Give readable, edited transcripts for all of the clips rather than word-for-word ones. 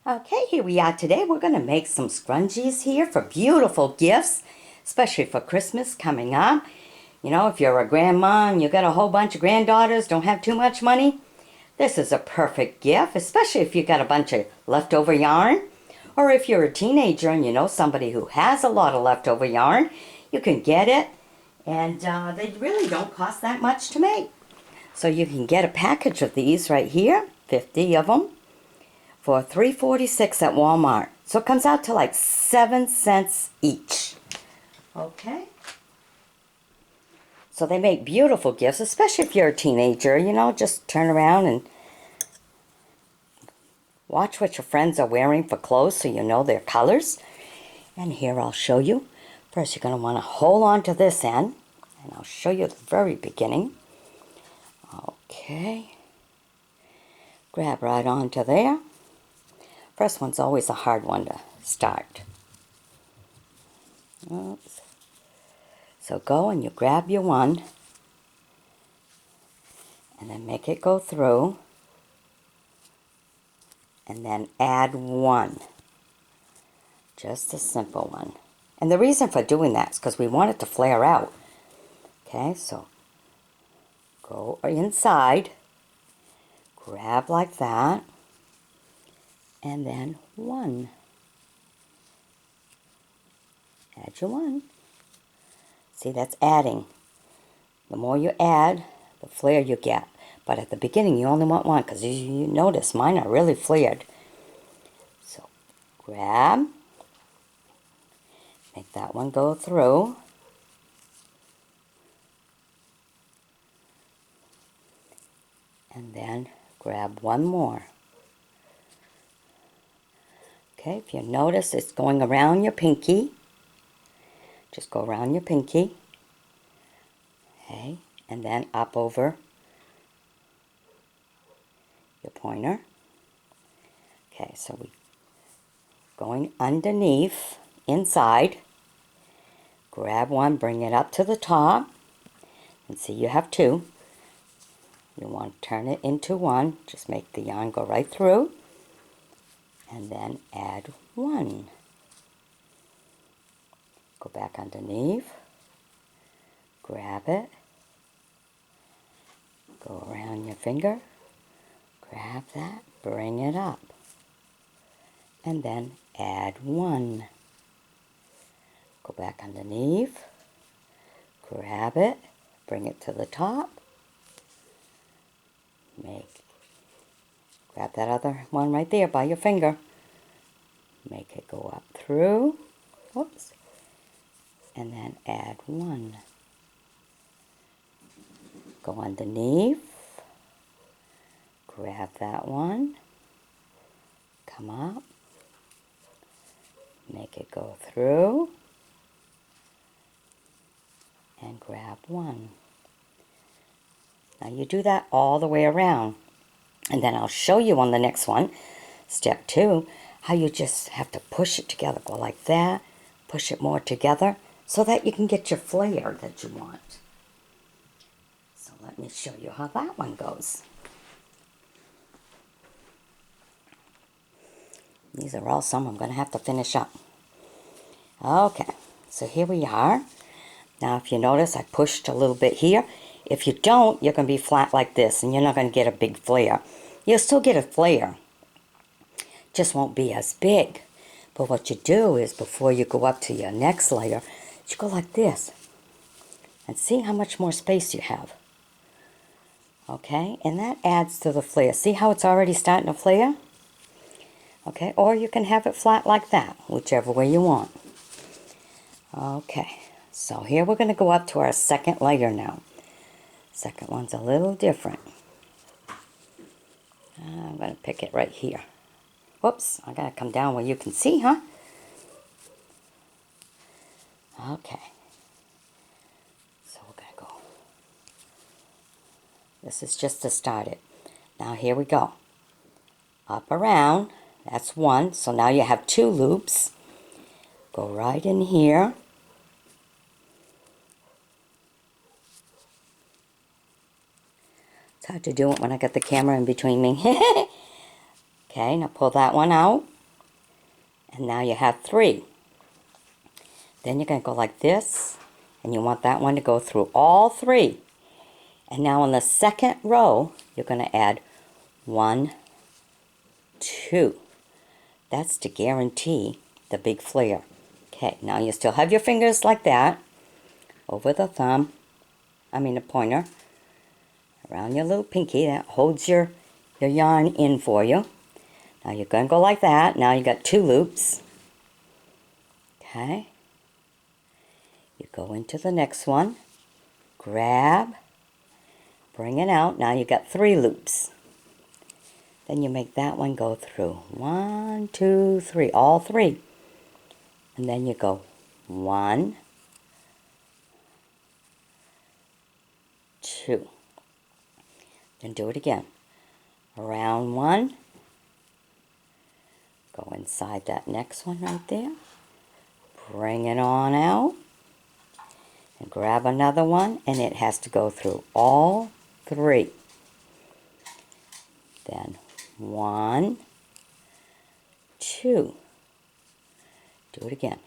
Okay, here we are today. We're going to make some scrunchies here for beautiful gifts, especially for Christmas coming up. You know, if you're a grandma and you got a whole bunch of granddaughters, don't have too much money, this is a perfect gift, especially if you got a bunch of leftover yarn. Or if you're a teenager and you know somebody who has a lot of leftover yarn, you can get it. And they really don't cost that much to make. So you can get a package of these right here, 50 of them, for $3.46 at Walmart. So it comes out to like 7 cents each. Okay. So they make beautiful gifts, especially if you're a teenager. You know, just turn around and watch what your friends are wearing for clothes so you know their colors. And here I'll show you. First, you're going to want to hold on to this end. And I'll show you the very beginning. Okay. Grab right onto there. First one's always a hard one to start. Oops. So go and you grab your one and then make it go through and then add one. Just a simple one. And the reason for doing that is because we want it to flare out. Okay, so go inside, grab like that, and then one. Add your one. See, that's adding. The more you add, the flare you get. But at the beginning, you only want one because you notice mine are really flared. So grab, make that one go through. And then grab one more. Okay, if you notice it's going around your pinky, just go around your pinky. Okay, and then up over your pointer. Okay, so we going underneath, inside, grab one, bring it up to the top, and see you have two. You want to turn it into one, just make the yarn go right through, and then add one. Go back underneath, grab it, go around your finger, grab that, bring it up, and then add one. Go back underneath, grab it, bring it to the top, grab that other one right there by your finger, make it go up through, whoops, and then add one. Go underneath, grab that one, come up, make it go through, and grab one. Now you do that all the way around, and then I'll show you on the next one, step 2, how you just have to push it together. Go like that, push it more together, so that you can get your flare that you want. So let me show you how that one goes. These are all some I'm going to have to finish up. Okay, so here we are. Now if you notice, I pushed a little bit here. If you don't, you're going to be flat like this, and you're not going to get a big flare. You'll still get a flare, just won't be as big. But what you do is, before you go up to your next layer, you go like this. And see how much more space you have. Okay, and that adds to the flare. See how it's already starting to flare? Okay, or you can have it flat like that, whichever way you want. Okay, so here we're going to go up to our second layer now. Second one's a little different. I'm going to pick it right here. Whoops, I got to come down where you can see, huh? Okay. So we're going to go. This is just to start it. Now here we go. Up around, that's one. So now you have 2 loops. Go right in here. It's hard to do it when I got the camera in between me. Okay, now pull that one out. And now you have 3. Then you're going to go like this, and you want that one to go through all 3. And now on the second row, you're going to add 1, 2. That's to guarantee the big flare. Okay, now you still have your fingers like that, over the the pointer, around your little pinky. That holds your yarn in for you. Now you're going to go like that. Now you got 2 loops. Okay. You go into the next one, grab, bring it out. Now you got 3 loops. Then you make that one go through. 1, 2, 3, all 3. And then you go 1, 2. Then do it again. Around 1. Go inside that next one right there. Bring it on out. And grab another one, and it has to go through all 3. Then 1, 2. Do it again.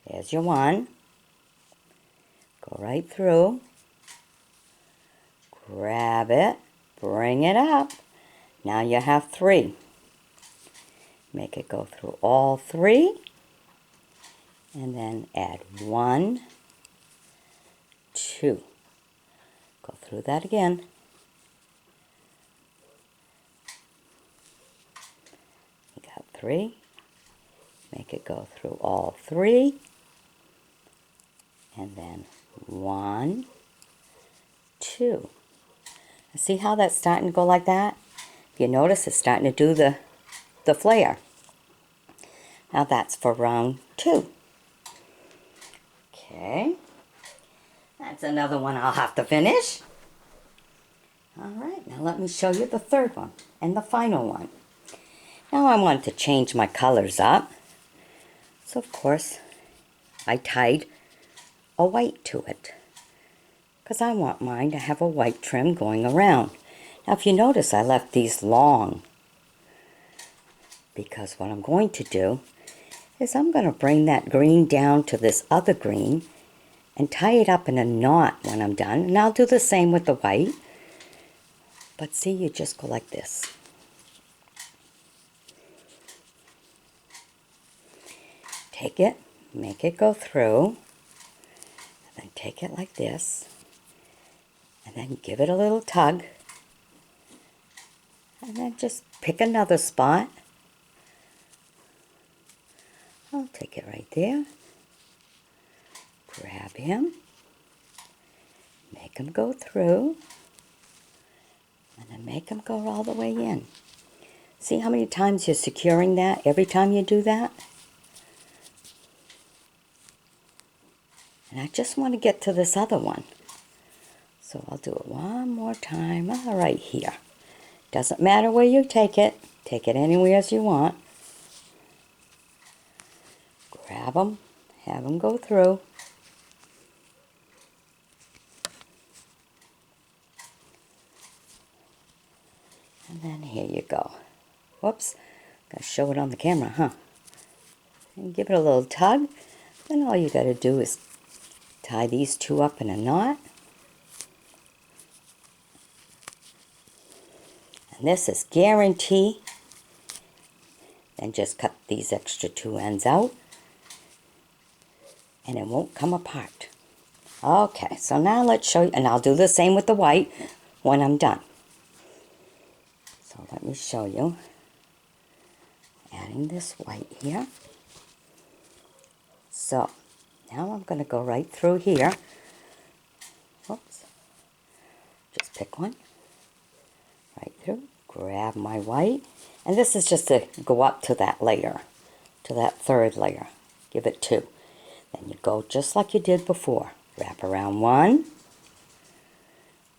There's your 1. Go right through. Grab it. Bring it up. Now you have 3. Make it go through all 3. And then add 1, 2. Go through that again. You got 3. Make it go through all 3. And then 1, 2. See how that's starting to go like that? If you notice, it's starting to do the flare. Now that's for round 2. Okay. That's another one I'll have to finish. Alright, now let me show you the third one and the final one. Now I want to change my colors up. So of course, I tied a white to it, because I want mine to have a white trim going around. Now if you notice, I left these long, because what I'm going to do is I'm going to bring that green down to this other green and tie it up in a knot when I'm done. And I'll do the same with the white. But see, you just go like this. Take it, make it go through, and then take it like this, and then give it a little tug, and then just pick another spot. I'll take it right there, grab him, make him go through, and then make him go all the way in. See how many times you're securing that every time you do that? And I just want to get to this other one. So I'll do it one more time right here. Doesn't matter where you take it. Take it anywhere as you want. Grab them, have them go through. And then here you go. Whoops, gotta show it on the camera, huh? And give it a little tug. Then all you gotta do is tie these 2 up in a knot. And this is guarantee. Then just cut these extra 2 ends out, and it won't come apart. Okay, so now let's show you, and I'll do the same with the white when I'm done. So let me show you. Adding this white here. So now I'm going to go right through here. Oops. Just pick one. Right through. Grab my white. And this is just to go up to that layer. To that third layer. Give it 2. Then you go just like you did before. Wrap around 1.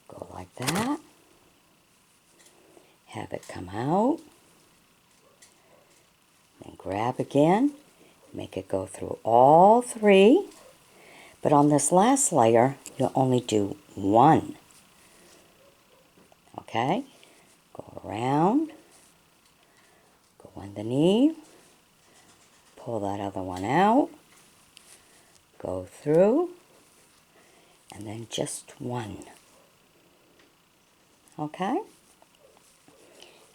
Go like that. Have it come out. Then grab again. Make it go through all 3. But on this last layer, you'll only do 1. Okay? Go around. Go underneath. Pull that other one out. Go through. And then just one. Okay?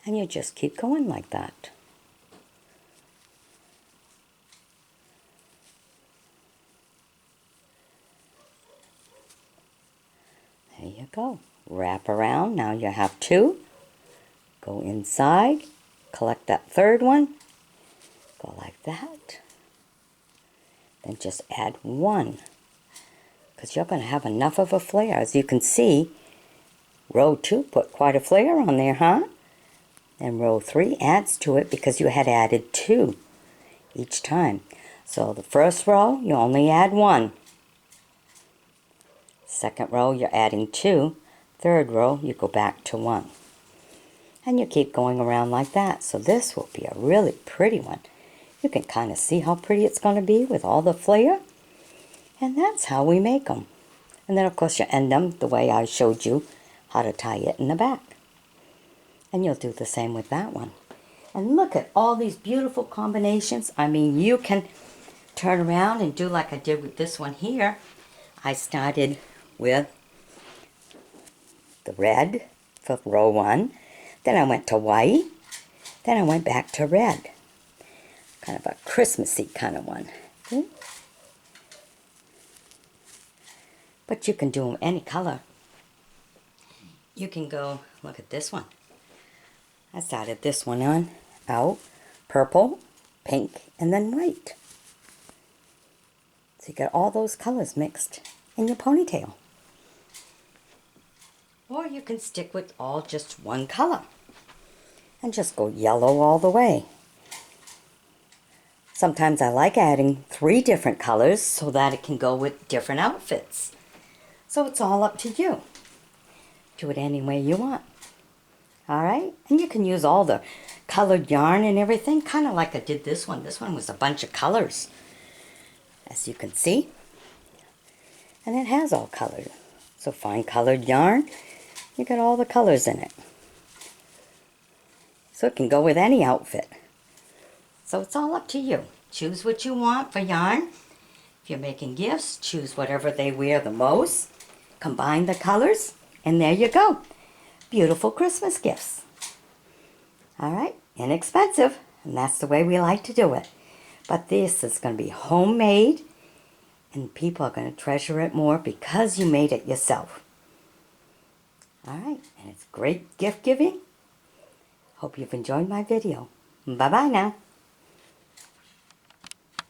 And you just keep going like that. There you go. Wrap around. Now you have two. Go inside. Collect that third one. Go like that. Then just add one. Because you're going to have enough of a flare. As you can see, row 2 put quite a flare on there, huh? And row 3 adds to it because you had added 2 each time. So the first row, you only add 1. Second row, you're adding 2. Third row, you go back to 1. And you keep going around like that. So this will be a really pretty one. You can kind of see how pretty it's going to be with all the flare. And that's how we make them. And then, of course, you end them the way I showed you how to tie it in the back. And you'll do the same with that one. And look at all these beautiful combinations. I mean, you can turn around and do like I did with this one here. I started with the red for row 1. Then I went to white. Then I went back to red. Kind of a Christmassy kind of one. See? But you can do them any color. You can go, look at this one. I started this one on, out, purple, pink, and then white. So you got all those colors mixed in your ponytail. Or you can stick with all just one color. And just go yellow all the way. Sometimes I like adding 3 different colors so that it can go with different outfits. So it's all up to you. Do it any way you want. Alright? And you can use all the colored yarn and everything, kind of like I did this one. This one was a bunch of colors, as you can see. And it has all colored. So find colored yarn. You got all the colors in it. So it can go with any outfit. So it's all up to you. Choose what you want for yarn. If you're making gifts, choose whatever they wear the most. Combine the colors, and there you go. Beautiful Christmas gifts. Alright, inexpensive, and that's the way we like to do it. But this is going to be homemade, and people are going to treasure it more because you made it yourself. Alright, and it's great gift giving. Hope you've enjoyed my video. Bye-bye now.